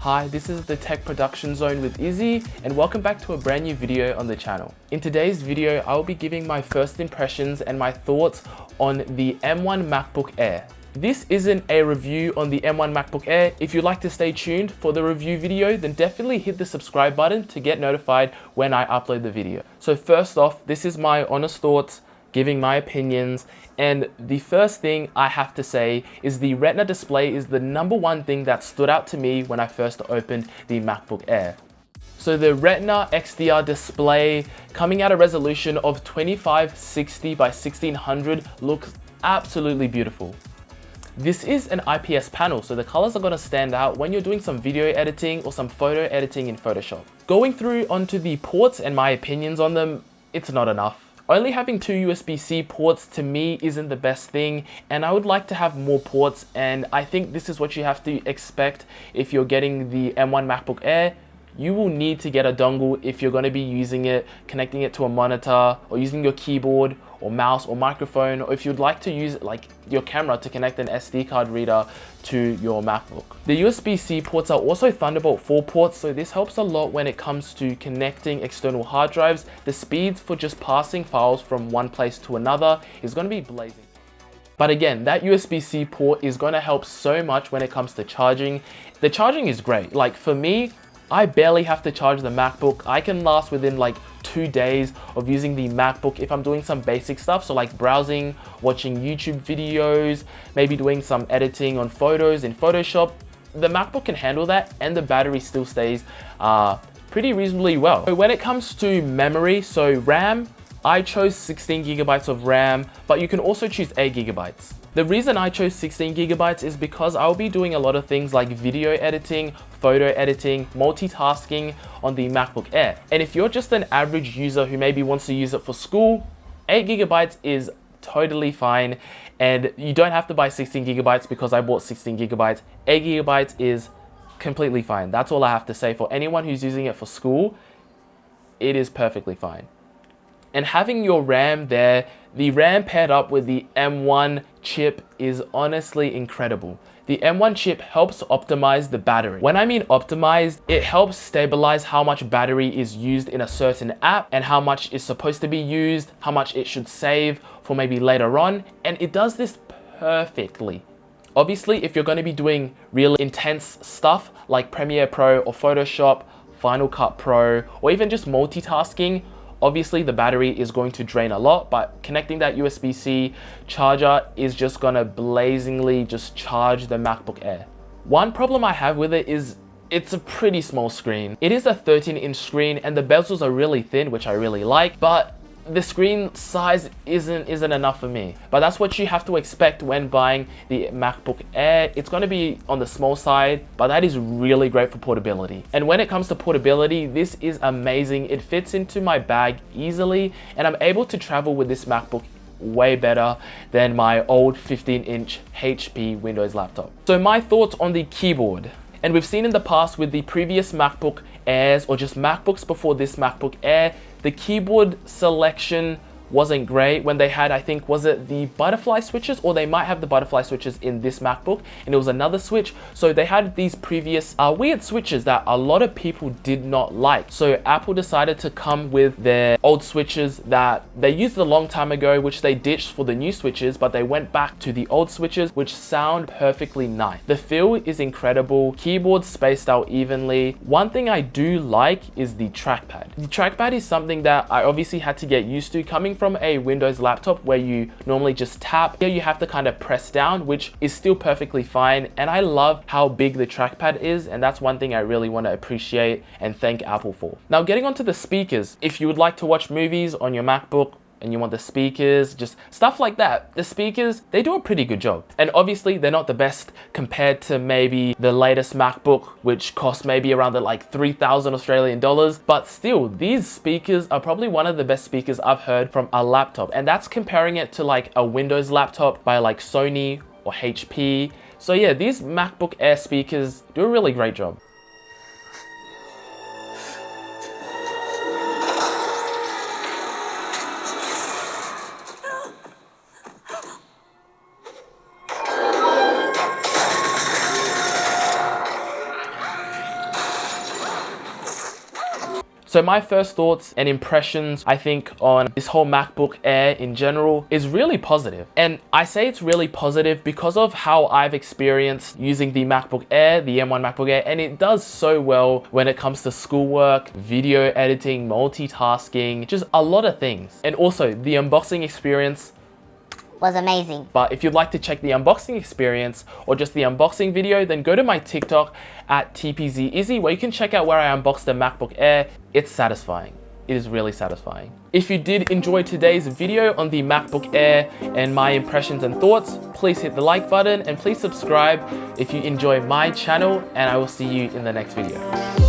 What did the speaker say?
Hi, this is the Tech Production Zone with Izzy, and welcome back to a brand new video on the channel. In today's video, I will be giving my first impressions and my thoughts on the M1 MacBook Air. This isn't a review on the M1 MacBook Air. If you'd like to stay tuned for the review video, then definitely hit the subscribe button to get notified when I upload the video. So first off, this is my honest thoughts, giving my opinions, and the first thing I have to say is the Retina display is the #1 thing that stood out to me when I first opened the MacBook Air. So the Retina XDR display coming at a resolution of 2560 by 1600 looks absolutely beautiful. This is an IPS panel, so the colors are going to stand out when you're doing some video editing or some photo editing in Photoshop. Going through onto the ports and my opinions on them, it's not enough. Only having 2 USB-C ports to me isn't the best thing, and I would like to have more ports, and I think this is what you have to expect if you're getting the M1 MacBook Air. You will need to get a dongle if you're going to be using it, connecting it to a monitor, or using your keyboard or mouse or microphone, or if you'd like to use like your camera to connect an SD card reader to your MacBook. The USB-C ports are also Thunderbolt 4 ports, so this helps a lot when it comes to connecting external hard drives. The speeds for just passing files from one place to another is going to be blazing. But again, that USB-C port is going to help so much when it comes to charging. The charging is great. Like for me, I barely have to charge the MacBook. I can last within like 2 days of using the MacBook if I'm doing some basic stuff. So like browsing, watching YouTube videos, maybe doing some editing on photos in Photoshop. The MacBook can handle that, and the battery still stays pretty reasonably well. So when it comes to memory, so RAM, I chose 16 gigabytes of RAM, but you can also choose 8 gigabytes. The reason I chose 16 gigabytes is because I'll be doing a lot of things like video editing, photo editing, multitasking on the MacBook Air. And if you're just an average user who maybe wants to use it for school, 8 gigabytes is totally fine. And you don't have to buy 16 gigabytes because I bought 16 gigabytes. 8 gigabytes is completely fine. That's all I have to say. For anyone who's using it for school, it is perfectly fine. And having your RAM there, the RAM paired up with the M1 chip is honestly incredible. The M1 chip helps optimize the battery. When I mean optimized, it helps stabilize how much battery is used in a certain app and how much is supposed to be used, how much it should save for maybe later on, and it does this perfectly. Obviously, if you're going to be doing really intense stuff like Premiere Pro or Photoshop, Final Cut Pro, or even just multitasking, obviously the battery is going to drain a lot, but connecting that USB-C charger is just gonna blazingly just charge the MacBook Air. One problem I have with it is it's a pretty small screen. It is a 13-inch screen and the bezels are really thin, which I really like, but the screen size isn't enough for me. But that's what you have to expect when buying the MacBook Air. It's going to be on the small side, but that is really great for portability. And when it comes to portability, this is amazing. It fits into my bag easily, and I'm able to travel with this MacBook way better than my old 15-inch HP Windows laptop. So my thoughts on the keyboard. And we've seen in the past with the previous MacBook Airs or just MacBooks before this MacBook Air, the keyboard selection wasn't great when they had, I think, was it the butterfly switches, or they might have the butterfly switches in this MacBook and it was another switch. So they had these previous weird switches that a lot of people did not like. So Apple decided to come with their old switches that they used a long time ago, which they ditched for the new switches, but they went back to the old switches, which sound perfectly nice. The feel is incredible. Keyboard spaced out evenly. One thing I do like is the trackpad. The trackpad is something that I obviously had to get used to coming from a Windows laptop where you normally just tap. Here you have to kind of press down, which is still perfectly fine. And I love how big the trackpad is, and that's one thing I really want to appreciate and thank Apple for. Now getting onto the speakers, if you would like to watch movies on your MacBook and you want the speakers, just stuff like that, the speakers, they do a pretty good job. And obviously they're not the best compared to maybe the latest MacBook, which costs maybe around the like 3,000 Australian dollars, but still these speakers are probably one of the best speakers I've heard from a laptop, and that's comparing it to like a Windows laptop by like Sony or HP. So yeah, these MacBook Air speakers do a really great job. So my first thoughts and impressions, I think, on this whole MacBook Air in general is really positive. And I say it's really positive because of how I've experienced using the MacBook Air, the M1 MacBook Air, and it does so well when it comes to schoolwork, video editing, multitasking, just a lot of things. And also the unboxing experience was amazing. But if you'd like to check the unboxing experience or just the unboxing video, then go to my TikTok at tpzizzymore, where you can check out where I unboxed the MacBook Air. It's satisfying. It is really satisfying. If you did enjoy today's video on the MacBook Air and my impressions and thoughts, please hit the like button and please subscribe if you enjoy my channel, and I will see you in the next video.